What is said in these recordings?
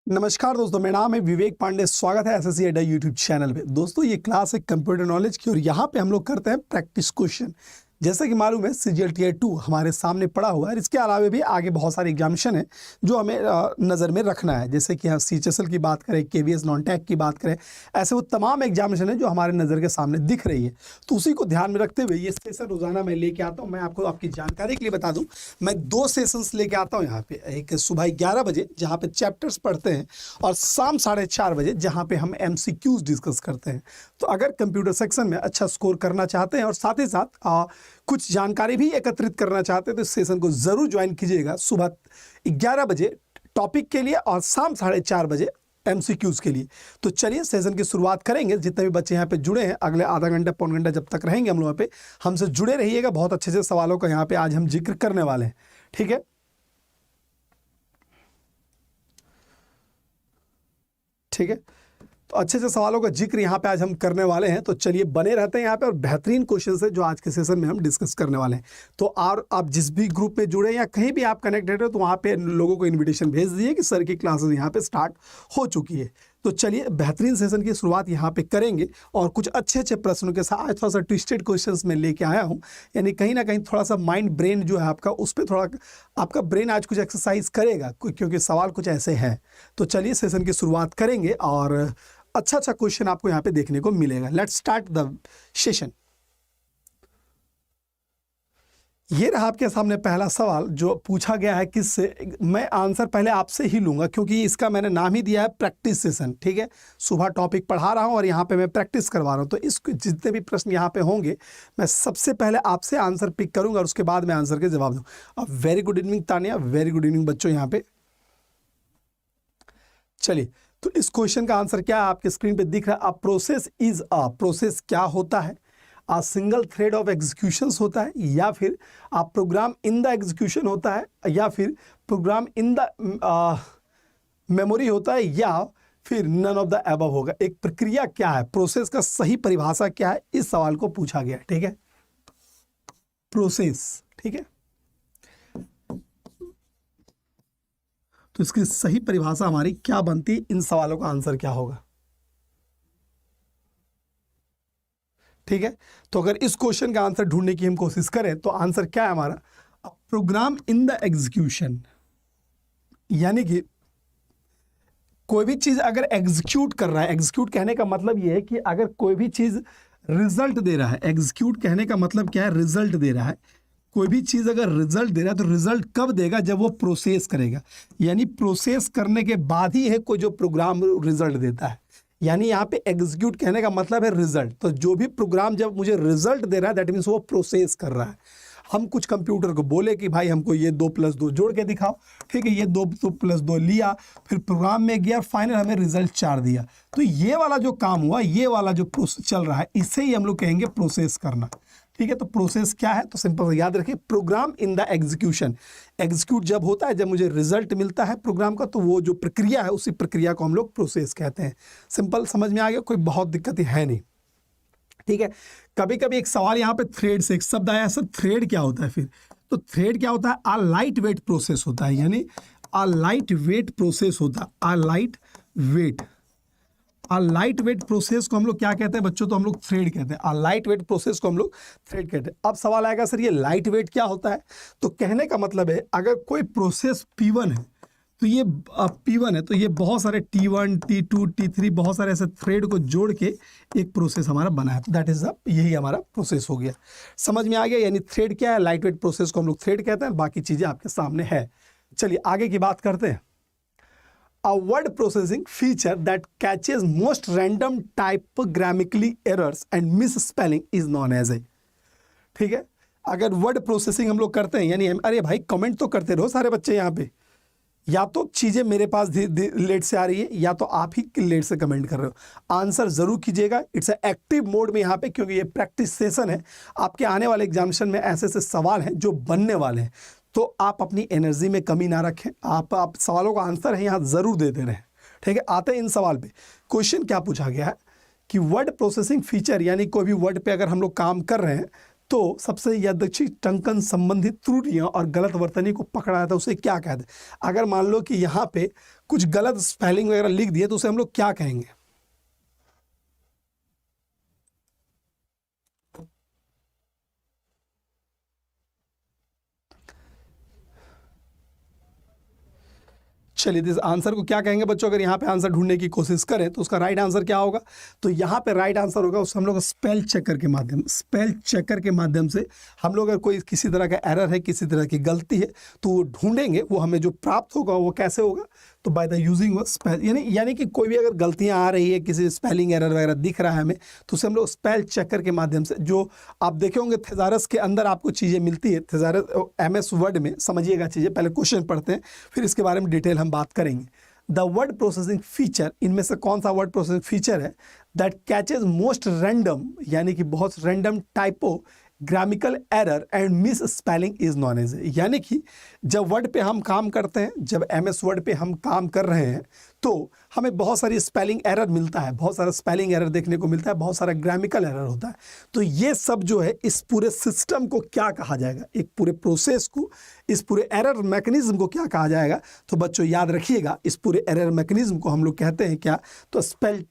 नमस्कार दोस्तों, मेरा नाम है विवेक पांडे। स्वागत है एसएससी अड्डा यूट्यूब चैनल पे। दोस्तों ये क्लास है कंप्यूटर नॉलेज की और यहाँ पे हम लोग करते हैं प्रैक्टिस क्वेश्चन। जैसा कि मालूम है सीजीएल टीयर 2 हमारे सामने पड़ा हुआ है। इसके अलावा भी आगे बहुत सारे एग्जामिनेशन है जो हमें नज़र में रखना है। जैसे कि हम सीएचएसएल की बात करें, केवीएस नॉन टेक की बात करें, ऐसे वो तमाम एग्जामिनेशन है जो हमारे नज़र के सामने दिख रही है। तो उसी को ध्यान में रखते हुए ये सेशन रोजाना मैं लेके आता हूँ। मैं आपको आपकी जानकारी के लिए बता दूँ, मैं 2 सेशंस लेके आता हूँ यहाँ पे। एक सुबह 11 बजे जहाँ पे चैप्टर्स पढ़ते हैं और शाम 4:30 बजे जहाँ पे हम MCQs डिस्कस करते हैं। तो अगर कंप्यूटर सेक्शन में अच्छा स्कोर करना चाहते हैं और साथ ही साथ कुछ जानकारी भी एकत्रित करना चाहते हैं तो इस सेशन को ज़रूर ज्वाइन कीजिएगा। सुबह 11 बजे टॉपिक के लिए और शाम 4:30 बजे MCQs के लिए। तो चलिए सेशन की शुरुआत करेंगे। जितने भी बच्चे यहाँ पे जुड़े हैं अगले आधा घंटा पौन घंटा जब तक रहेंगे हम लोग यहाँ पे, हमसे जुड़े रहिएगा। बहुत अच्छे से सवालों का यहाँ पे आज हम जिक्र करने वाले हैं। ठीक है, ठीक है, तो अच्छे से सवालों का जिक्र यहाँ पे आज हम करने वाले हैं। तो चलिए बने रहते हैं यहाँ पे और बेहतरीन क्वेश्चन है जो आज के सेशन में हम डिस्कस करने वाले हैं। तो और आप जिस भी ग्रुप में जुड़े या कहीं भी आप कनेक्टेड हो तो वहाँ पे लोगों को इन्विटेशन भेज दीजिए कि सर की क्लासेस यहाँ पे स्टार्ट हो चुकी है। तो चलिए बेहतरीन सेशन की शुरुआत यहाँ पे करेंगे और कुछ अच्छे अच्छे प्रश्नों के साथ आज थोड़ा सा ट्विस्टेड क्वेश्चंस में लेके आया हूँ। यानी कहीं ना कहीं थोड़ा सा माइंड ब्रेन जो है आपका, उस पर थोड़ा आपका ब्रेन आज कुछ एक्सरसाइज करेगा क्योंकि सवाल कुछ ऐसे हैं। तो चलिए सेशन की शुरुआत करेंगे और अच्छा अच्छा क्वेश्चन आपको यहाँ पे देखने को मिलेगा। Let's start the session. ये रहा आपके सामने पहला सवाल जो पूछा गया है किससे। मैं आंसर पहले आपसे ही लूंगा क्योंकि इसका मैंने नाम ही दिया है प्रैक्टिस सेशन। ठीक है, सुबह टॉपिक पढ़ा रहा हूँ और यहाँ पे मैं प्रैक्टिस करवा रहा हूँ। तो इस जितने भी प्रश्न यहाँ पे होंगे मैं सबसे पहले आपसे आंसर पिक करूंगा और उसके बाद मैं आंसर के जवाब दूँ। अब very good evening Tania, very good evening बच्चों यहाँ पे। चलिए, तो इस क्वेश्चन का आंसर क्या है आपके स्क्रीन पे दिख रहा है। A process is a, process क्या होता है? A single thread of execution होता है, या फिर अ प्रोग्राम इन द एग्जीक्यूशन होता है, या फिर प्रोग्राम इन द मेमोरी होता है, या फिर नन ऑफ द अबव होगा। एक प्रक्रिया क्या है, प्रोसेस का सही परिभाषा क्या है, इस सवाल को पूछा गया। ठीक है, प्रोसेस। ठीक है, तो इसकी सही परिभाषा हमारी क्या बनती, इन सवालों का आंसर क्या होगा? ठीक है, तो अगर इस क्वेश्चन का आंसर ढूंढने की हम कोशिश करें तो आंसर क्या है हमारा? Program in the execution. यानी कि कोई भी चीज अगर एग्जीक्यूट कर रहा है, एग्जीक्यूट कहने का मतलब यह है कि अगर कोई भी चीज रिजल्ट दे रहा है, एग्जीक्यूट कहने का मतलब क्या है? रिजल्ट दे रहा है। कोई भी चीज़ अगर रिजल्ट दे रहा है तो रिजल्ट कब देगा? जब वो प्रोसेस करेगा। यानी प्रोसेस करने के बाद ही है कोई जो प्रोग्राम रिजल्ट देता है। यानी यहाँ पे एग्जीक्यूट कहने का मतलब है रिजल्ट। तो जो भी प्रोग्राम जब मुझे रिजल्ट दे रहा है दैट मीन्स वो प्रोसेस कर रहा है। हम कुछ कंप्यूटर को बोले कि भाई हमको ये 2 + 2 जोड़ के दिखाओ, ठीक है, ये 2 + 2 लिया, फिर प्रोग्राम में गया, फाइनल हमें रिजल्ट 4 दिया। तो ये वाला जो काम हुआ, ये वाला जो प्रोसेस चल रहा है, इसे ही हम लोग कहेंगे प्रोसेस करना। ठीक है, तो प्रोसेस क्या है? तो सिंपल याद रखिए, program in the execution. Execute जब होता है, जब मुझे रिजल्ट मिलता है प्रोग्राम का, तो वो जो प्रक्रिया है उसी प्रक्रिया को हम लोग प्रोसेस कहते हैं। सिंपल समझ में आ गया, कोई बहुत दिक्कत है नहीं। ठीक है, कभी कभी एक सवाल यहाँ पे थ्रेड से एक शब्द आया, सर थ्रेड क्या होता है? फिर तो थ्रेड क्या होता है? अ लाइट वेट प्रोसेस होता है। यानी अ लाइट वेट प्रोसेस होता है। अ लाइट वेट प्रोसेस को हम लोग क्या कहते हैं बच्चों? तो हम लोग थ्रेड कहते हैं। अ लाइट वेट प्रोसेस को हम लोग थ्रेड कहते हैं। अब सवाल आएगा सर ये लाइट वेट क्या होता है? तो कहने का मतलब है अगर कोई प्रोसेस P1 है तो ये P1 है तो ये बहुत सारे T1, T2, T3 बहुत सारे ऐसे थ्रेड को जोड़ के एक प्रोसेस हमारा बना है। तो दैट इज यही हमारा प्रोसेस हो गया। समझ में आ गया? यानी थ्रेड क्या है? लाइट वेट प्रोसेस को हम लोग थ्रेड कहते हैं। बाकी चीजें आपके सामने है। चलिए आगे की बात करते हैं। A word processing feature that catches most random typographically errors and misspelling is known as a। ठीक है, अगर वर्ड प्रोसेसिंग हम लोग करते हैं, यानी अरे भाई कमेंट तो करते रहो सारे बच्चे यहाँ पे। या तो चीज़ें मेरे पास लेट से आ रही है या तो आप ही लेट से कमेंट कर रहे हो। आंसर जरूर कीजिएगा। इट्स एक्टिव मोड में यहाँ पे, क्योंकि ये प्रैक्टिस सेशन है। आपके आने वाले एग्जामिनेशन में ऐसे ऐसे सवाल हैं जो बनने वाले हैं, तो आप अपनी एनर्जी में कमी ना रखें। आप सवालों का आंसर है यहाँ ज़रूर देते रहें। ठीक है, आते हैं इन सवाल पे। क्वेश्चन क्या पूछा गया है कि वर्ड प्रोसेसिंग फीचर, यानी कोई भी वर्ड पे अगर हम लोग काम कर रहे हैं तो सबसे यादृच्छिक टंकन संबंधित त्रुटियां और गलत वर्तनी को पकड़ा जाता है, उसे क्या कहते हैं? अगर मान लो कि यहाँ पे कुछ गलत स्पेलिंग वगैरह लिख दिए तो उसे हम लोग क्या कहेंगे? चलिए, इस आंसर को क्या कहेंगे बच्चों? अगर यहाँ पे आंसर ढूंढने की कोशिश करें तो उसका राइट आंसर क्या होगा? तो यहाँ पे राइट आंसर होगा उस हम लोग स्पेल चेकर के माध्यम से हम लोग अगर कोई किसी तरह का एरर है, किसी तरह की गलती है, तो वो ढूंढेंगे, वो हमें जो प्राप्त होगा वो कैसे होगा? तो बाय द यूजिंग स्पेल, यानी कि कोई भी अगर गलतियां आ रही है, किसी स्पेलिंग एरर वगैरह दिख रहा है हमें, तो उसे हम लोग स्पेल चेकर के माध्यम से, जो आप देखे होंगे थेसारस के अंदर आपको चीज़ें मिलती है, थेसारस MS वर्ड में, समझिएगा चीज़ें, पहले क्वेश्चन पढ़ते हैं फिर इसके बारे में डिटेल हम बात करेंगे। द वर्ड प्रोसेसिंग फीचर, इनमें से कौन सा वर्ड प्रोसेसिंग फीचर है दैट कैचेज मोस्ट रैंडम, यानी कि बहुत random typo grammatical error and misspelling is non age, यानी कि जब वर्ड पे हम काम करते हैं, जब MS वर्ड पे हम काम कर रहे हैं तो हमें बहुत सारी स्पेलिंग एरर मिलता है, बहुत सारा स्पेलिंग एरर देखने को मिलता है, बहुत सारा ग्रामिकल एरर होता है। तो ये सब जो है इस पूरे सिस्टम को क्या कहा जाएगा, एक पूरे प्रोसेस को, इस पूरे एरर मैकेनिज्म को क्या कहा जाएगा? तो बच्चों याद रखिएगा, इस पूरे एरर मैकेनिज्म को हम लोग कहते हैं क्या? तो स्पेल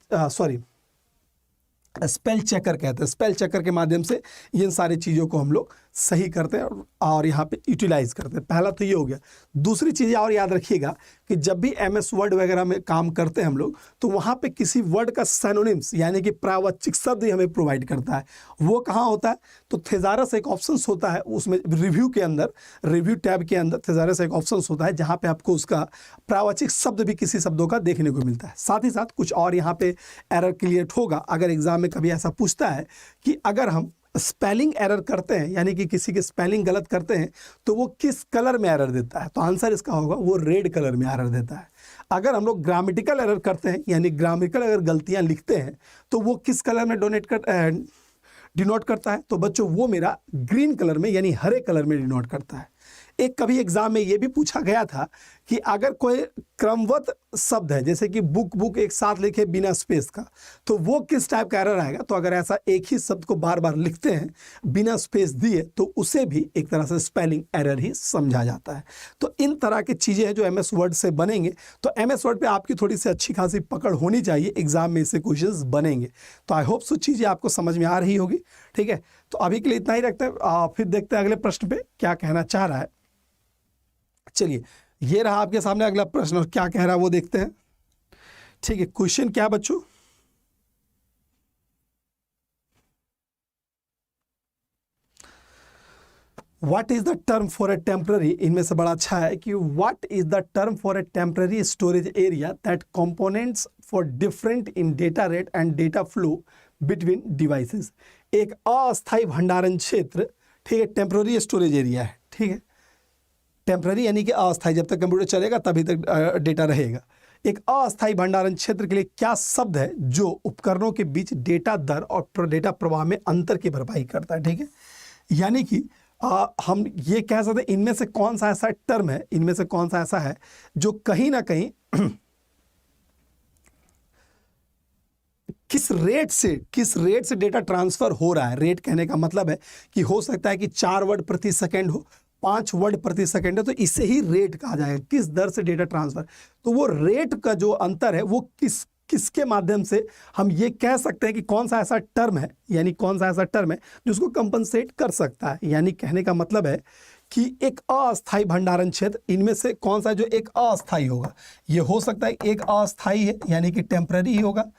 चेकर कहते हैं। स्पेल चेकर के माध्यम से इन सारी चीज़ों को हम लोग सही करते हैं और यहाँ पे यूटिलाइज करते हैं। पहला तो ये हो गया। दूसरी चीज़ और याद रखिएगा कि जब भी MS वर्ड वगैरह में काम करते हैं हम लोग, तो वहाँ पे किसी वर्ड का सैनोनिम्स यानी कि प्रावाचिक शब्द हमें प्रोवाइड करता है। वो कहाँ होता है? तो थेसारस एक ऑप्शंस होता है, उसमें रिव्यू के अंदर, रिव्यू टैब के अंदर थेसारस एक ऑप्शंस होता है जहाँ पे आपको उसका प्रावाचिक शब्द भी किसी शब्दों का देखने को मिलता है। साथ ही साथ कुछ और यहाँ पे एरर क्रिएट होगा अगर एग्जाम में कभी ऐसा पूछता है कि अगर हम स्पेलिंग एरर करते हैं, यानी कि किसी की स्पेलिंग गलत करते हैं, तो वो किस कलर में एरर देता है? तो आंसर इसका होगा वो रेड कलर में एरर देता है। अगर हम लोग ग्रामेटिकल एरर करते हैं, यानी ग्रामेटिकल अगर गलतियां लिखते हैं, तो वो किस कलर में डिनोट करता है? तो बच्चों वो मेरा ग्रीन कलर में यानी हरे कलर में डिनोट करता है। एक कभी एग्जाम में ये भी पूछा गया था कि अगर कोई क्रमवत शब्द है, जैसे कि बुक एक साथ लिखे बिना स्पेस का, तो वो किस टाइप का एरर आएगा? तो अगर ऐसा एक ही शब्द को बार बार लिखते हैं बिना स्पेस दिए, तो उसे भी एक तरह से स्पेलिंग एरर ही समझा जाता है। तो इन तरह की चीज़ें हैं जो MS वर्ड से बनेंगे। तो MS वर्ड पे आपकी थोड़ी सी अच्छी खासी पकड़ होनी चाहिए, एग्जाम में इससे क्वेश्चंस बनेंगे। तो आई होप सो चीज़ें आपको समझ में आ रही होगी। ठीक है, तो अभी के लिए इतना ही रखते हैं, फिर देखते हैं अगले प्रश्न पे क्या कहना चाह रहा है। चलिए, ये रहा आपके सामने अगला प्रश्न, और क्या कह रहा है वो देखते हैं। ठीक है, क्वेश्चन क्या बच्चों? What is the term for a temporary, इनमें से बड़ा अच्छा है कि what is the term for a temporary storage area that components for different in data rate and data flow between devices. एक अस्थायी भंडारण क्षेत्र, ठीक है, टेम्पररी स्टोरेज एरिया है। ठीक है, टेम्पररी यानी कि अस्थायी, जब तक कंप्यूटर चलेगा तभी तक डेटा रहेगा। एक अस्थायी भंडारण क्षेत्र के लिए क्या शब्द है जो उपकरणों के बीच डेटा दर और डेटा प्रवाह में अंतर की भरपाई करता है? ठीक है, यानी कि हम ये कह सकते हैं इनमें से कौन सा ऐसा टर्म है, इनमें से कौन सा ऐसा है जो कहीं ना कहीं किस रेट से डेटा ट्रांसफर हो रहा है। रेट कहने का मतलब है कि हो सकता है कि 4 वर्ड प्रति सेकंड हो, 5 वर्ड प्रति सेकंड है, तो इसे ही रेट कहा जाएगा, किस दर से डेटा ट्रांसफर। तो वो रेट का जो अंतर है वो किसके माध्यम से हम ये कह सकते हैं कि कौन सा ऐसा टर्म है, यानी कौन सा ऐसा टर्म है जो उसको कंपनसेट कर सकता है। यानी कहने का मतलब है कि एक अस्थायी भंडारण क्षेत्र, इनमें से कौन सा जो एक अस्थायी होगा, ये हो सकता है एक अस्थायी है यानी कि टेम्पररी ही होगा।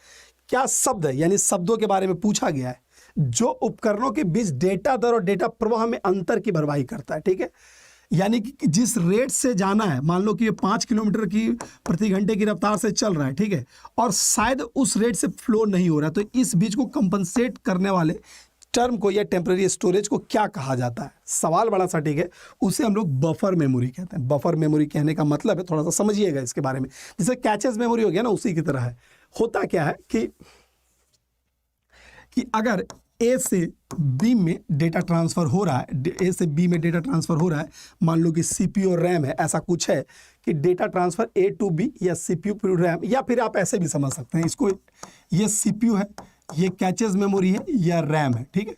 क्या शब्द है, यानी शब्दों के बारे में पूछा गया है, जो उपकरणों के बीच डेटा दर और डेटा प्रवाह में अंतर की भरपाई करता है। ठीक है, यानी कि जिस रेट से जाना है, मान लो कि ये 5 किलोमीटर की प्रति घंटे की रफ्तार से चल रहा है, ठीक है, और शायद उस रेट से फ्लो नहीं हो रहा, तो इस बीच को कंपनसेट करने वाले टर्म को या टेम्पररी स्टोरेज को क्या कहा जाता है? सवाल बड़ा सा ठीक है, उसे हम लोग बफर मेमोरी कहते हैं। बफर मेमोरी कहने का मतलब है, थोड़ा सा समझिएगा इसके बारे में, जैसे कैचेस मेमोरी हो गया ना, उसी की तरह है। होता क्या है कि अगर ए से बी में डेटा ट्रांसफ़र हो रहा है, ए से बी में डेटा ट्रांसफ़र हो रहा है, मान लो कि CPU रैम है, ऐसा कुछ है कि data transfer A to B या CPU रैम, या फिर आप ऐसे भी समझ सकते हैं इसको, ये CPU है, ये कैचेस मेमोरी है या रैम है। ठीक है,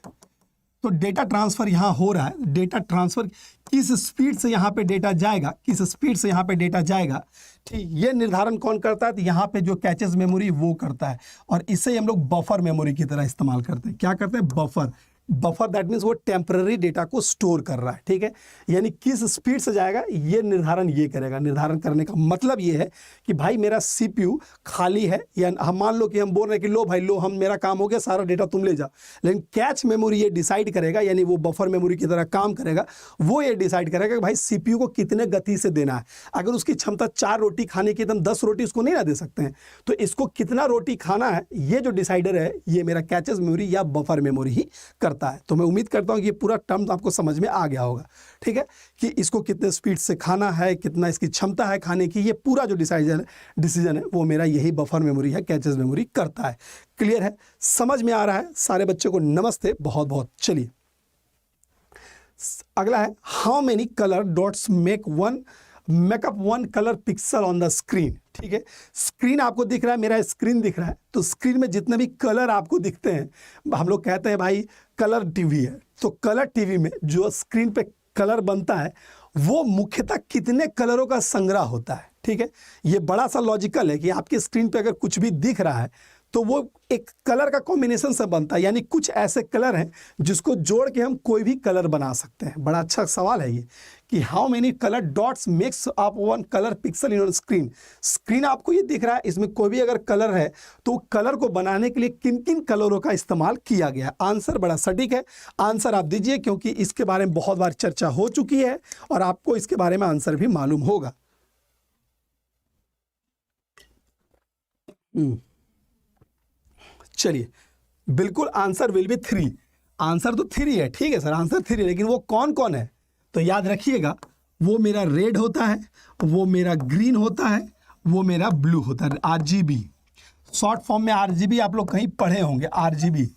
तो डेटा ट्रांसफर यहाँ हो रहा है, डेटा ट्रांसफर किस स्पीड से यहाँ पे डेटा जाएगा, किस स्पीड से यहाँ पे डेटा जाएगा, ठीक, ये निर्धारण कौन करता है? तो यहाँ पे जो कैचेस मेमोरी वो करता है, और इसे ही हम लोग बफर मेमोरी की तरह इस्तेमाल करते हैं। क्या करते हैं? बफर। बफर दैट मीन्स वो टेम्पररी डेटा को स्टोर कर रहा है, ठीक है। यानी किस स्पीड से जाएगा ये निर्धारण ये करेगा। निर्धारण करने का मतलब ये है कि भाई मेरा सीपीयू खाली है, या हम मान लो कि हम बोल रहे हैं कि लो भाई लो, हम मेरा काम हो गया, सारा डेटा तुम ले जाओ, लेकिन कैच मेमोरी ये डिसाइड करेगा, यानी वो बफर मेमोरी की तरह काम करेगा, वो ये डिसाइड करेगा कि भाई सीपीयू को कितने गति से देना है। अगर उसकी क्षमता 4 रोटी खाने की, एकदम 10 रोटी उसको नहीं ना दे सकते हैं, तो इसको कितना रोटी खाना है ये जो डिसाइडर है ये मेरा कैचेस मेमोरी या बफर मेमोरी ही करता है। तो मैं उम्मीद करता हूं कि ये पूरा टर्म आपको समझ में आ गया होगा, ठीक है, कि इसको कितने स्पीड से खाना है, कितना इसकी क्षमता है खाने की, ये पूरा जो डिसीजन है वो मेरा यही बफर मेमोरी है, कैचेस मेमोरी करता है। क्लियर है? समझ में आ रहा है? सारे बच्चों को नमस्ते, बहुत बहुत। चलिए अगला है, how many colour dots makeup one colour pixel on the screen. ठीक है, स्क्रीन आपको दिख रहा है, मेरा स्क्रीन दिख रहा है, तो स्क्रीन में जितने भी कलर आपको दिखते हैं, हम लोग कहते हैं भाई कलर टीवी है, तो कलर टीवी में जो स्क्रीन पे कलर बनता है वो मुख्यतः कितने कलरों का संग्रह होता है। ठीक है, ये बड़ा सा लॉजिकल है कि आपके स्क्रीन पे अगर कुछ भी दिख रहा है तो वो एक कलर का कॉम्बिनेशन से बनता है, यानी कुछ ऐसे कलर हैं जिसको जोड़ के हम कोई भी कलर बना सकते हैं। बड़ा अच्छा सवाल है ये कि how many colour dots makes up one colour pixel in screen. Screen आपको ये दिख रहा है, इसमें कोई भी अगर कलर है तो कलर को बनाने के लिए किन किन कलरों का इस्तेमाल किया गया है। आंसर बड़ा सटीक है, आंसर आप दीजिए, क्योंकि इसके बारे में बहुत बार चर्चा हो चुकी है और आपको इसके बारे में आंसर भी मालूम होगा। चलिए, बिल्कुल आंसर विल बी 3। आंसर तो 3 है, ठीक है सर, आंसर 3 है, लेकिन वो कौन कौन है तो याद रखिएगा, वो मेरा रेड होता है, वो मेरा ग्रीन होता है, वो मेरा ब्लू होता है, आरजीबी। शॉर्ट फॉर्म में आरजीबी आप लोग कहीं पढ़े होंगे। आरजीबी,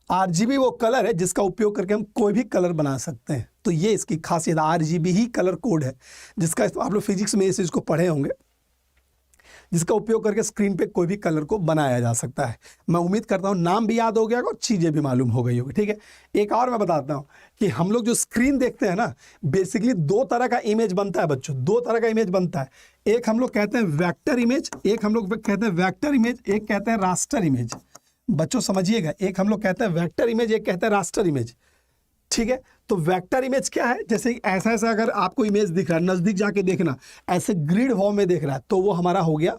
आरजीबी वो कलर है जिसका उपयोग करके हम कोई भी कलर बना सकते हैं। तो ये इसकी खासियत, आरजीबी ही कलर कोड है जिसका आप लोग फिजिक्स में इस चीज़ को पढ़े होंगे, जिसका उपयोग करके स्क्रीन पे कोई भी कलर को बनाया जा सकता है। मैं उम्मीद करता हूँ नाम भी याद हो गया और चीज़ें भी मालूम हो गई होगी। ठीक है, एक और मैं बताता हूँ कि हम लोग जो स्क्रीन देखते हैं ना, बेसिकली 2 तरह का इमेज बनता है बच्चों, 2 तरह का इमेज बनता है। एक हम लोग कहते हैं वेक्टर इमेज, एक हम लोग कहते हैं वेक्टर इमेज, एक कहते हैं रास्टर इमेज। बच्चों समझिएगा, एक हम लोग कहते हैं वेक्टर इमेज, एक कहते हैं रास्टर इमेज। ठीक है, तो वेक्टर इमेज क्या है, जैसे ऐसा ऐसा अगर आपको इमेज दिख रहा है, नज़दीक जाके देखना, ऐसे ग्रिड फॉर्म में देख रहा है तो वो हमारा हो गया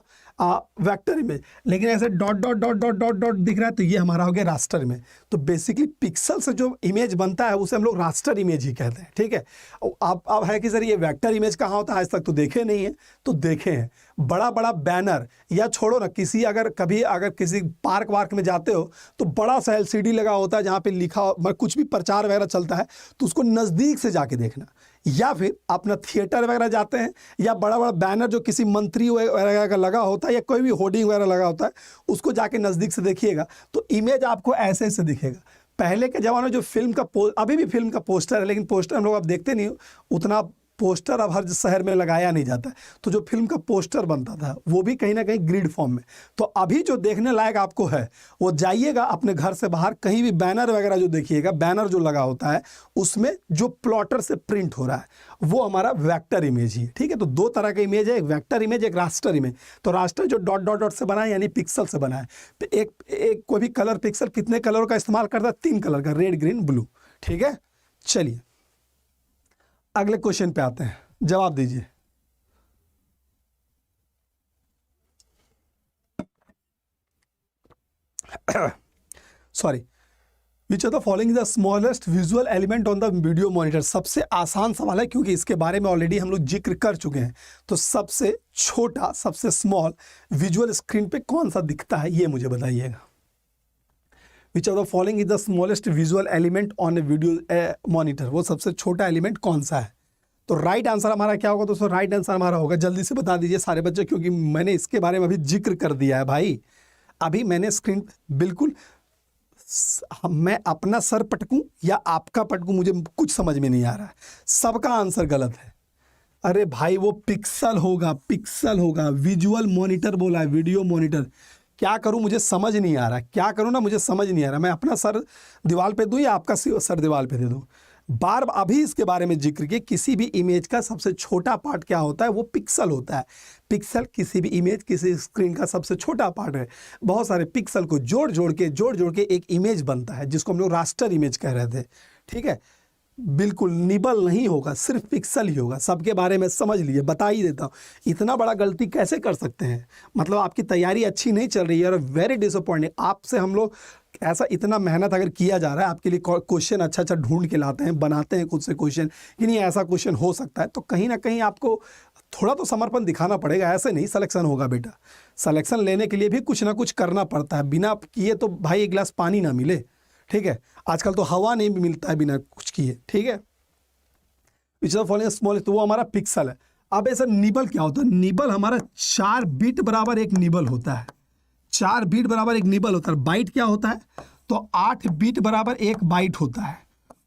वेक्टर इमेज। लेकिन ऐसे dot dot dot dot dot dot दिख रहा है तो ये हमारा हो गया रास्टर इमेज। तो बेसिकली पिक्सल से जो इमेज बनता है उसे हम लोग रास्टर इमेज ही कहते हैं। ठीक है, अब है कि सर ये वेक्टर इमेज कहाँ होता है, आज तक तो देखे नहीं है, तो देखे हैं। बड़ा बड़ा बैनर, या छोड़ो ना, किसी अगर किसी पार्क वार्क में जाते हो तो बड़ा सा LCD लगा होता है जहाँ पे लिखा कुछ भी प्रचार वगैरह चलता है, तो उसको नज़दीक से जाके देखना। या फिर अपना थिएटर वगैरह जाते हैं, या बड़ा बड़ा बैनर जो किसी मंत्री वगैरह का लगा होता है या कोई भी होर्डिंग वगैरह लगा होता है, उसको जाके नज़दीक से देखिएगा तो इमेज आपको ऐसे ऐसे दिखेगा। पहले के ज़माने में जो फिल्म का अभी भी फिल्म का पोस्टर है, लेकिन पोस्टर हम लोग अब देखते नहीं, उतना पोस्टर अब हर शहर में लगाया नहीं जाता, तो जो फिल्म का पोस्टर बनता था वो भी कहीं ना कहीं ग्रिड फॉर्म में। तो अभी जो देखने लायक आपको है वो जाइएगा अपने घर से बाहर, कहीं भी बैनर वगैरह जो देखिएगा, बैनर जो लगा होता है उसमें जो प्लॉटर से प्रिंट हो रहा है वो हमारा वेक्टर इमेज ही है। ठीक है, तो 2 तरह का इमेज है, एक वेक्टर इमेज, एक रास्टर इमेज। तो रास्टर जो डॉट डॉट डॉट से बना है, यानी पिक्सल से बना है। एक कोई भी कलर पिक्सल कितने कलरों का इस्तेमाल करता है, 3 कलर का, रेड ग्रीन ब्लू। ठीक है, चलिए अगले क्वेश्चन पे आते हैं, जवाब दीजिए। Sorry, which of the following is the smallest visual element on the video monitor. सबसे आसान सवाल है क्योंकि इसके बारे में ऑलरेडी हम लोग जिक्र कर चुके हैं। तो सबसे छोटा, सबसे स्मॉल विजुअल स्क्रीन पे कौन सा दिखता है ये मुझे बताइएगा। Which of the following is the smallest visual element on A video monitor, वो सबसे छोटा एलिमेंट कौन सा है। तो राइट आंसर हमारा क्या होगा दोस्तों, राइट आंसर हमारा होगा, जल्दी से बता दीजिए सारे बच्चे, क्योंकि मैंने इसके बारे में अभी जिक्र कर दिया है भाई। अभी मैंने स्क्रीन बिल्कुल, मैं अपना सर पटकूं या आपका पटकूं मुझे कुछ समझ में नहीं आ रहा है, सबका आंसर गलत है। अरे भाई वो पिक्सल होगा, पिक्सल होगा, विजुअल मॉनिटर बोला है, वीडियो मॉनिटर। क्या करूं मुझे समझ नहीं आ रहा, क्या करूं ना मुझे समझ नहीं आ रहा, मैं अपना सर दीवार पे दूं या आपका सर दीवार पे दे दूं। बार अभी इसके बारे में जिक्र किया, किसी भी इमेज का सबसे छोटा पार्ट क्या होता है, वो पिक्सल होता है। पिक्सल किसी भी इमेज, किसी स्क्रीन का सबसे छोटा पार्ट है। बहुत सारे पिक्सल को जोड़ जोड़ के एक इमेज बनता है, जिसको हम लोग रास्टर इमेज कह रहे थे। ठीक है, बिल्कुल निबल नहीं होगा, सिर्फ पिक्सल ही होगा। सबके बारे में समझ लिए, बता ही देता हूँ। इतना बड़ा गलती कैसे कर सकते हैं, मतलब आपकी तैयारी अच्छी नहीं चल रही है और वेरी डिसअपॉइंटिंग। आपसे हम लोग ऐसा इतना मेहनत अगर किया जा रहा है, आपके लिए क्वेश्चन अच्छा अच्छा ढूंढ के लाते हैं, बनाते हैं खुद से क्वेश्चन कि नहीं ऐसा क्वेश्चन हो सकता है, तो कहीं ना कहीं आपको थोड़ा तो समर्पण दिखाना पड़ेगा। ऐसे नहीं सिलेक्शन होगा बेटा। सिलेक्शन लेने के लिए भी कुछ ना कुछ करना पड़ता है, बिना किए तो भाई एक गिलास पानी ना मिले। ठीक है, आजकल तो हवा नहीं भी मिलता है बिना कुछ किए। ठीक है, विच ऑफ फॉलोइंग स्मॉल, तो वो हमारा पिक्सल है। अब ऐसा निबल क्या होता है, निबल हमारा 4 बिट बराबर एक निबल होता है। 4 बिट बराबर एक निबल होता है। बाइट क्या होता है, तो 8 बिट बराबर एक बाइट होता है।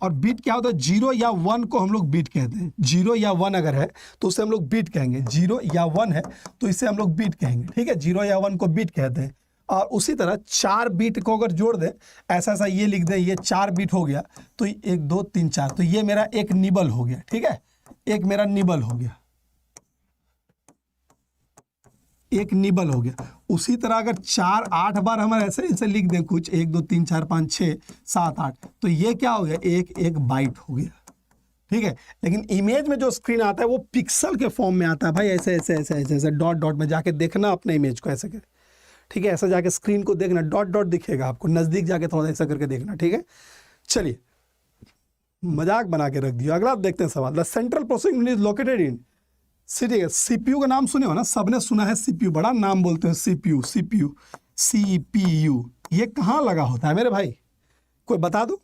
और बीट क्या होता है, 0 या 1 को हम लोग बीट कहते हैं। 0 या 1 अगर है तो उसे हम लोग बीट कहेंगे। 0 या 1 है तो इसे हम लोग बीट कहेंगे। ठीक है, 0 या 1 को बीट कहते हैं। और उसी तरह 4 बीट को अगर जोड़ दें, ऐसा ऐसा ये लिख दें, ये 4 बीट हो गया तो 1 2 3 4, तो ये मेरा एक निबल हो गया। ठीक है, एक मेरा निबल हो गया, एक निबल हो गया। उसी तरह अगर 4 8 बार हम ऐसे ऐसे लिख दें कुछ, 1 2 3 4 5 6 7 8, तो ये क्या हो गया, एक बाइट हो गया। ठीक है, लेकिन इमेज में जो स्क्रीन आता है वो पिक्सल के फॉर्म में आता है भाई, ऐसे ऐसे ऐसे ऐसे ऐसे डॉट डॉट में जाके देखना अपने इमेज को ऐसे करके। ठीक है, ऐसा जाके स्क्रीन को देखना, डॉट डॉट दिखेगा आपको, नजदीक जाके थोड़ा ऐसा करके देखना। ठीक है, चलिए मजाक बना के रख दिया। अगला देखते हैं सवाल। The central processing unit is located in, ठीक है, सीपीयू का नाम सुने हो ना, सबने सुना है सीपीयू, बड़ा नाम बोलते हैं सीपीयू, सीपीयू सीपीयू। ये कहाँ लगा होता है मेरे भाई, कोई बता दो।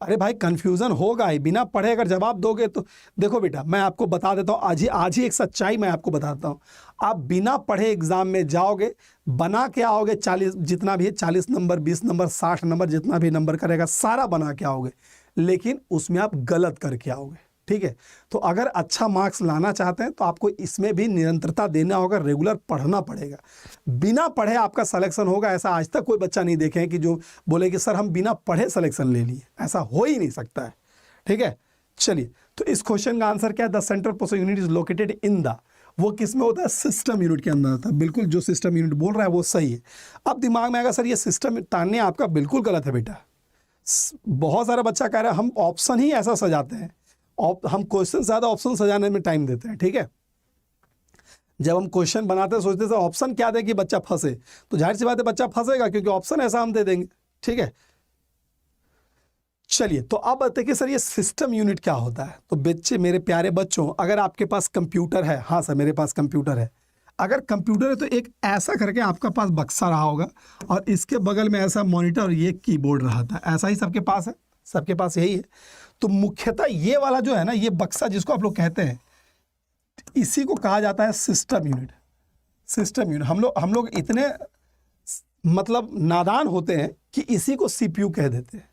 अरे भाई कंफ्यूजन होगा ही, बिना पढ़े अगर जवाब दोगे तो। देखो बेटा मैं आपको बता देता हूँ, आज ही एक सच्चाई मैं आपको बताता हूँ। आप बिना पढ़े एग्जाम में जाओगे, बना के आओगे 40, जितना भी है 40 नंबर 20 नंबर 60 नंबर, जितना भी नंबर करेगा सारा बना के आओगे, लेकिन उसमें आप गलत करके आओगे। ठीक है, तो अगर अच्छा मार्क्स लाना चाहते हैं तो आपको इसमें भी निरंतरता देना होगा, रेगुलर पढ़ना पड़ेगा। बिना पढ़े आपका सिलेक्शन होगा, ऐसा आज तक कोई बच्चा नहीं देखे कि जो बोले कि सर हम बिना पढ़े सिलेक्शन ले लिए, ऐसा हो ही नहीं सकता है। ठीक है, चलिए तो इस क्वेश्चन का आंसर क्या है, the central processing unit is located in the, वो किस में होता है, सिस्टम यूनिट के अंदर होता है। बिल्कुल जो सिस्टम यूनिट बोल रहा है वो सही है। अब दिमाग में आएगा सर ये सिस्टम तानने आपका बिल्कुल गलत है बेटा। बहुत सारा बच्चा कह रहा है हम ऑप्शन ही ऐसा सजाते हैं, हम क्वेश्चन ज़्यादा ऑप्शन सजाने में टाइम देते हैं। ठीक है, जब हम क्वेश्चन बनाते हैं सोचते हैं ऑप्शन क्या दें कि बच्चा फंसे, तो जाहिर सी बात है बच्चा फंसेगा, क्योंकि ऑप्शन ऐसा हम दे देंगे। ठीक है, चलिए तो अब बताइए कि सर ये सिस्टम यूनिट क्या होता है। तो बच्चे, मेरे प्यारे बच्चों, अगर आपके पास कंप्यूटर है, हाँ सर मेरे पास कंप्यूटर है, अगर कंप्यूटर है तो एक ऐसा करके आपका पास बक्सा रहा होगा और इसके बगल में ऐसा मॉनिटर और ये कीबोर्ड रहा था, ऐसा ही सबके पास है, सबके पास यही है। तो मुख्यतः ये वाला जो है ना, ये बक्सा जिसको आप लोग कहते हैं, इसी को कहा जाता है सिस्टम यूनिट। सिस्टम यूनिट हम लोग इतने मतलब नादान होते हैं कि इसी को सीपीयू कह देते हैं,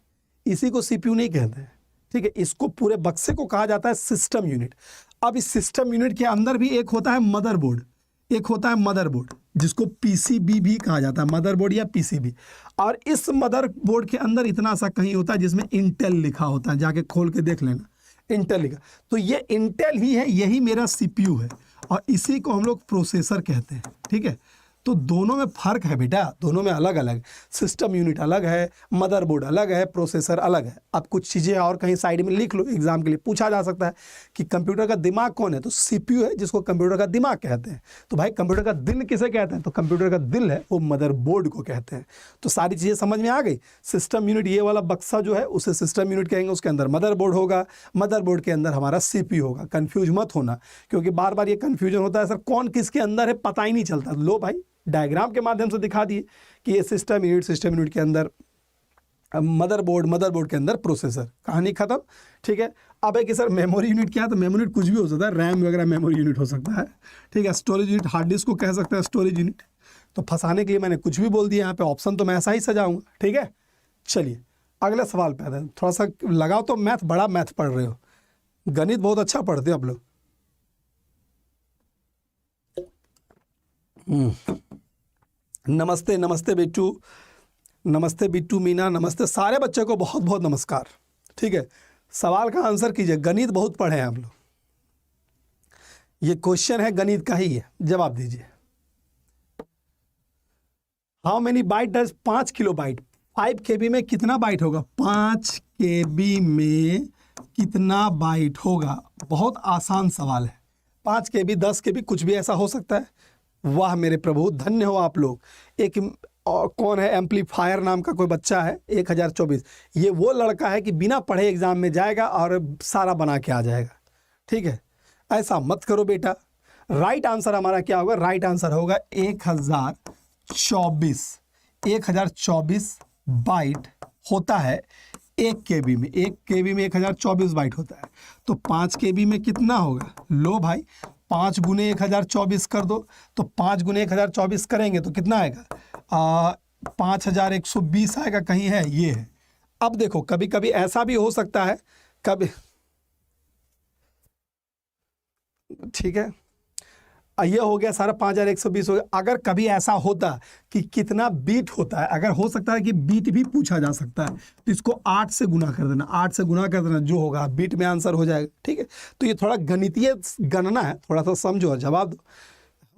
इसी को सीपीयू नहीं कहते हैं। ठीक है, इसको पूरे बक्से को कहा जाता है सिस्टम यूनिट। अब इस सिस्टम यूनिट के अंदर भी एक होता है मदरबोर्ड, एक होता है मदरबोर्ड जिसको पीसीबी भी कहा जाता है, मदरबोर्ड या पीसीबी। और इस मदरबोर्ड के अंदर इतना सा कहीं होता है जिसमें इंटेल लिखा होता है, जाके खोल के देख लेना, इंटेल लिखा। तो ये इंटेल ही है, यही मेरा सीपीयू है और इसी को हम लोग प्रोसेसर कहते हैं। ठीक है, तो दोनों में फ़र्क है बेटा, दोनों में अलग अलग, सिस्टम यूनिट अलग है, मदरबोर्ड अलग है, प्रोसेसर अलग है। अब कुछ चीज़ें और कहीं साइड में लिख लो, एग्जाम के लिए पूछा जा सकता है कि कंप्यूटर का दिमाग कौन है, तो सीपीयू है जिसको कंप्यूटर का दिमाग कहते हैं। तो भाई कंप्यूटर का दिल किसे कहते हैं, तो कंप्यूटर का दिल है वो मदरबोर्ड को कहते हैं। तो सारी चीज़ें समझ में आ गई। सिस्टम यूनिट ये वाला बक्सा जो है उसे सिस्टम यूनिट कहेंगे, उसके अंदर मदरबोर्ड होगा, मदरबोर्ड के अंदर हमारा सीपीयू होगा। कन्फ्यूज मत होना, क्योंकि बार बार ये कन्फ्यूजन होता है सर कौन किसके अंदर है पता ही नहीं चलता। लो भाई डायग्राम के माध्यम से दिखा दिए कि ये सिस्टम यूनिट के अंदर मदरबोर्ड के अंदर प्रोसेसर, कहानी खत्म। ठीक है, अब है कि सर मेमोरी यूनिट क्या है, तो मेमोरी यूनिट कुछ भी हो सकता है, रैम वगैरह मेमोरी यूनिट हो सकता है। ठीक है, स्टोरेज यूनिट हार्ड डिस्क को कह सकते हैं स्टोरेज यूनिट। तो फंसाने के लिए मैंने कुछ भी बोल दिया, यहाँ पे ऑप्शन तो मैं ऐसा ही सजाऊंगा। ठीक है, चलिए अगला सवाल पे आते हैं। थोड़ा सा लगाओ तो मैथ, बड़ा मैथ पढ़ रहे हो, गणित बहुत अच्छा पढ़ते हो आप लोग। नमस्ते, नमस्ते बिट्टू, नमस्ते बिट्टू मीना, नमस्ते सारे बच्चे को बहुत बहुत नमस्कार। ठीक है, सवाल का आंसर कीजिए। गणित बहुत पढ़े हैं हम लोग, ये क्वेश्चन है गणित का ही है, जवाब दीजिए। How many byte does 5 kilobyte, 5 KB में कितना बाइट होगा? 5 KB में कितना बाइट होगा? बहुत आसान सवाल है। 5 KB, 10 KB, कुछ भी ऐसा हो सकता है। वाह मेरे प्रभु, धन्य हो आप लोग। एक और कौन है, एम्पलीफायर नाम का कोई बच्चा है, 1024। ये वो लड़का है कि बिना पढ़े एग्जाम में जाएगा और सारा बना के आ जाएगा। ठीक है, ऐसा मत करो बेटा। राइट आंसर हमारा क्या होगा? राइट आंसर होगा 1024 बाइट होता है 1 KB में। 1 KB में 1024 बाइट होता है। तो 5 KB में कितना होगा? लो भाई, 5 गुने 1024 कर दो। तो 5 गुने 1024 करेंगे तो कितना आएगा? 5120 आएगा। कहीं है, ये है। अब देखो, कभी कभी ऐसा भी हो सकता है, कभी, ठीक है, ये हो गया सारा 5120 हो गया। अगर कभी ऐसा होता कि कितना बीट होता है, अगर हो सकता है कि बीट भी पूछा जा सकता है, तो इसको 8 से गुना कर देना, 8 से गुना कर देना, जो होगा बीट में आंसर हो जाएगा। ठीक है, तो ये थोड़ा गणितीय गणना है, थोड़ा सा समझो और जवाब दो।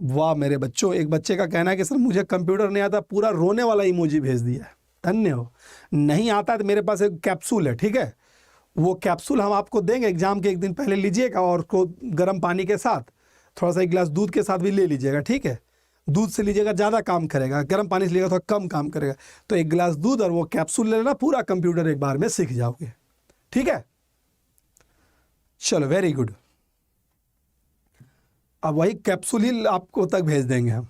वाह मेरे बच्चों, एक बच्चे का कहना है कि सर मुझे कंप्यूटर नहीं आता, पूरा रोने वाला इमोजी भेज दिया है। धन्य हो। नहीं आता तो मेरे पास एक कैप्सूल है, ठीक है, वो कैप्सूल हम आपको देंगे, एग्जाम के एक दिन पहले लीजिएगा और उसको गर्म पानी के साथ, थोड़ा सा एक गिलास दूध के साथ भी ले लीजिएगा। ठीक है, दूध से लीजिएगा ज़्यादा काम करेगा, गर्म पानी से लीजिएगा थोड़ा कम काम करेगा। तो एक गिलास दूध और वो कैप्सूल ले लेना, पूरा कंप्यूटर एक बार में सीख जाओगे। ठीक है, चलो वेरी गुड। अब वही कैप्सूल ही आपको तक भेज देंगे हम।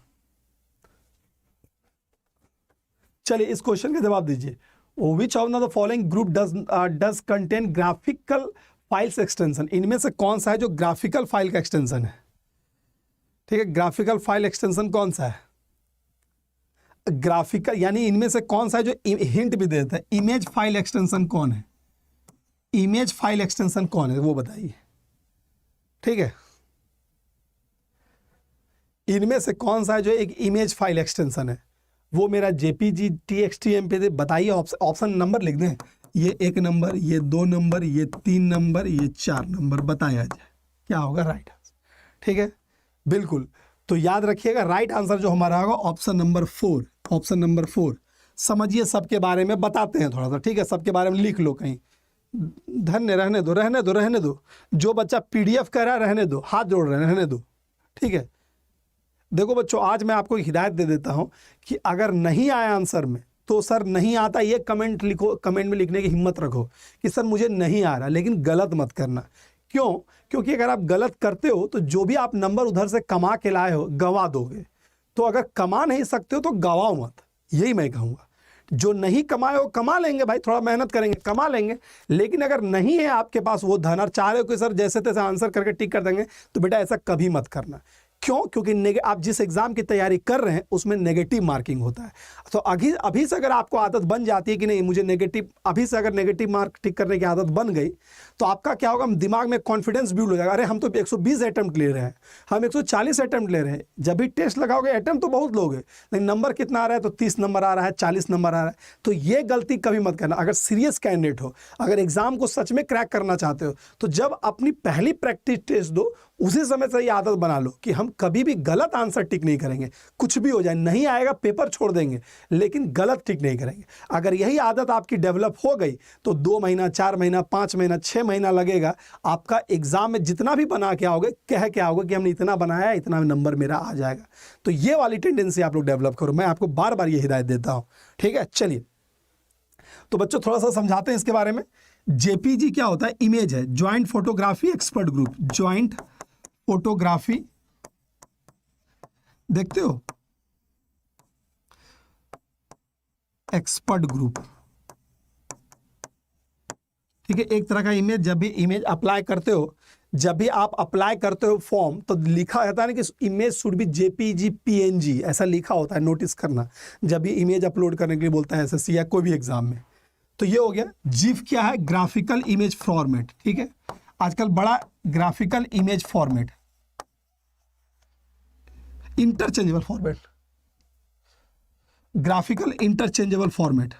चलिए इस क्वेश्चन का जवाब दीजिए। Which of the following group does contain graphical files extension, इनमें से कौन सा है जो ग्राफिकल फाइल का एक्सटेंशन है? ठीक है, ग्राफिकल फाइल एक्सटेंशन कौन सा है? ग्राफिकल यानी इनमें से कौन सा है जो हिंट भी देता है? इमेज फाइल एक्सटेंशन कौन है? इमेज फाइल एक्सटेंशन कौन है वो बताइए। ठीक है, इनमें से कौन सा है जो एक इमेज फाइल एक्सटेंशन है? वो मेरा JPG TXT MP बताइए। ऑप्शन नंबर लिख दें, ये 1 नंबर, ये 2 नंबर, ये 3 नंबर, ये 4 नंबर, बताया जाए क्या होगा राइट आंसर। ठीक है, बिल्कुल। तो याद रखिएगा राइट आंसर जो हमारा होगा ऑप्शन नंबर 4। Option number 4। समझिए, सबके बारे में बताते हैं थोड़ा सा। ठीक है, सबके बारे में लिख लो कहीं। धन्य, रहने दो, रहने दो, रहने दो। जो बच्चा PDF कर रहा है रहने दो, हाथ जोड़ रहे हैं, रहने दो। ठीक है, देखो बच्चों, आज मैं आपको हिदायत दे देता हूं कि अगर नहीं आया आंसर में तो सर नहीं आता ये कमेंट लिखो, कमेंट में लिखने की हिम्मत रखो कि सर मुझे नहीं आ रहा, लेकिन गलत मत करना। क्यों? क्योंकि अगर आप गलत करते हो तो जो भी आप नंबर उधर से कमा के लाए हो गवा दोगे। तो अगर कमा नहीं सकते हो तो गवाओ मत, यही मैं कहूँगा। जो नहीं कमाए हो कमा लेंगे भाई, थोड़ा मेहनत करेंगे कमा लेंगे, लेकिन अगर नहीं है आपके पास वो धन और चाह रहे हो कि सर जैसे तैसे आंसर करके टिक कर देंगे, तो बेटा ऐसा कभी मत करना। क्यों? क्योंकि आप जिस एग्जाम की तैयारी कर रहे हैं उसमें नेगेटिव मार्किंग होता है। तो अभी से अगर आपको आदत बन जाती है कि नहीं मुझे नेगेटिव, अभी से अगर नेगेटिव मार्क टिक करने की आदत बन गई तो आपका क्या होगा, दिमाग में कॉन्फिडेंस बिल्ड हो जाएगा। अरे हम तो 120 अटेम्प्ट ले रहे हैं, हम 140 अटेम्प्ट ले रहे हैं। जब भी टेस्ट लगाओगे अटेम्प्ट तो बहुत लोगे, लेकिन नंबर कितना आ रहा है? तो 30 नंबर आ रहा है, 40 नंबर आ रहा है। तो ये गलती कभी मत करना। अगर सीरियस कैंडिडेट हो, अगर एग्जाम को सच में क्रैक करना चाहते हो, तो जब अपनी पहली प्रैक्टिस टेस्ट दो उसी समय से ये आदत बना लो कि हम कभी भी गलत आंसर टिक नहीं करेंगे। कुछ भी हो जाए, नहीं आएगा पेपर छोड़ देंगे, लेकिन गलत टिक नहीं करेंगे। अगर यही आदत आपकी डेवलप हो गई तो 2 महीना, 4 महीना, 5 महीना, 6 महीना लगेगा, आपका एग्जाम में जितना भी बना के आओगे कह के आओगे कि हमने इतना बनाया, इतना नंबर मेरा आ जाएगा। तो ये वाली टेंडेंसी आप लोग डेवलप करो, मैं आपको बार बार ये हिदायत देता हूँ। ठीक है, चलिए तो बच्चों थोड़ा सा समझाते हैं इसके बारे में। JPG क्या होता है? इमेज है, joint photography expert group. Joint photography देखते हो, एक्सपर्ट ग्रुप। ठीक है, एक तरह का इमेज। जब भी इमेज अप्लाई करते हो, जब भी आप अप्लाई करते हो फॉर्म, तो लिखा रहता है ना कि image should be JPG PNG, ऐसा लिखा होता है, नोटिस करना जब भी इमेज अपलोड करने के लिए बोलता है SSC या कोई भी एग्जाम में। तो ये हो गया। GIF क्या है? Graphical image format. ठीक है, आजकल बड़ा graphical image format, interchangeable format. Graphical interchangeable format,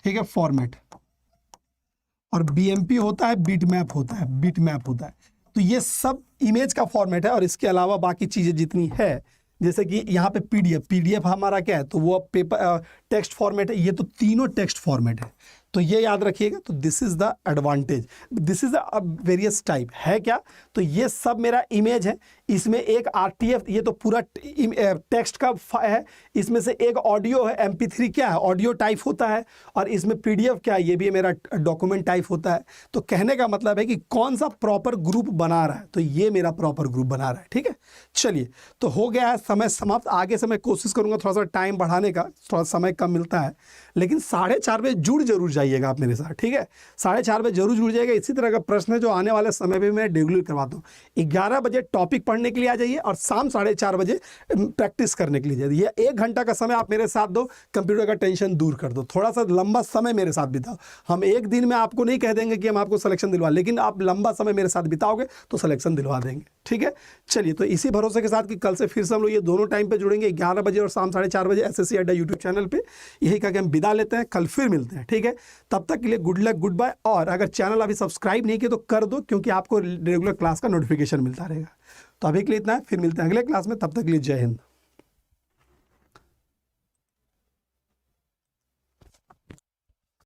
ठीक है, फॉर्मेट। और बीएमपी होता है बिट मैप होता है, बिट मैप होता है। तो ये सब इमेज का फॉर्मेट है, और इसके अलावा बाकी चीज़ें जितनी है, जैसे कि यहाँ पे पीडीएफ, पीडीएफ हमारा क्या है, तो वो पेपर टेक्स्ट फॉर्मेट है, ये तो तीनों टेक्स्ट फॉर्मेट है। तो ये याद रखिएगा। तो this is the advantage, this is the various type है क्या, तो ये सब मेरा इमेज है, इसमें एक आरटीएफ, ये तो पूरा टेक्स्ट का है, इसमें से एक ऑडियो है, MP3 क्या है, ऑडियो टाइप होता है, और इसमें PDF क्या है, ये भी मेरा डॉक्यूमेंट टाइप होता है। तो कहने का मतलब है कि कौन सा प्रॉपर ग्रुप बना रहा है, तो ये मेरा प्रॉपर ग्रुप बना रहा है, ठीक है। चलिए, तो हो गया है समय समाप्त। आगे से मैं कोशिश करूंगा थोड़ा सा टाइम बढ़ाने का, थोड़ा समय कम मिलता है, लेकिन 4:30 बजे जुड़ जरूर जाइएगा आप मेरे साथ, ठीक है। 4:30 बजे जरूर जुड़ जाइएगा। इसी तरह का प्रश्न है जो आने वाले समय में मैं रेगुलर करवाता हूँ। 11 बजे टॉपिक पढ़ने के लिए आ जाइए, और शाम 4:30 बजे प्रैक्टिस करने के लिए जाइए। ये 1 घंटा का समय आप मेरे साथ दो, कंप्यूटर का टेंशन दूर कर दो, थोड़ा सा लंबा समय मेरे साथ बिताओ। हम एक दिन में आपको नहीं कह देंगे कि हम आपको सिलेक्शन दिलवा, लेकिन आप लंबा समय मेरे साथ बिताओगे तो सिलेक्शन दिलवा देंगे, ठीक है। चलिए, तो इसी भरोसे के साथ कि कल से फिर से हम लोग ये दोनों टाइम पे जुड़ेंगे, 11 बजे और शाम 4:30 बजे SSC अड्डा यूट्यूब चैनल पे। यही कह के हम विदा लेते हैं, कल फिर मिलते हैं, ठीक है। तब तक के लिए गुड लक, गुड बाय। और अगर चैनल अभी सब्सक्राइब नहीं किया तो कर दो, क्योंकि आपको रेगुलर क्लास का नोटिफिकेशन मिलता रहेगा। तो अभी के लिए इतना है, फिर मिलते हैं अगले क्लास में, तब तक के लिए जय हिंद।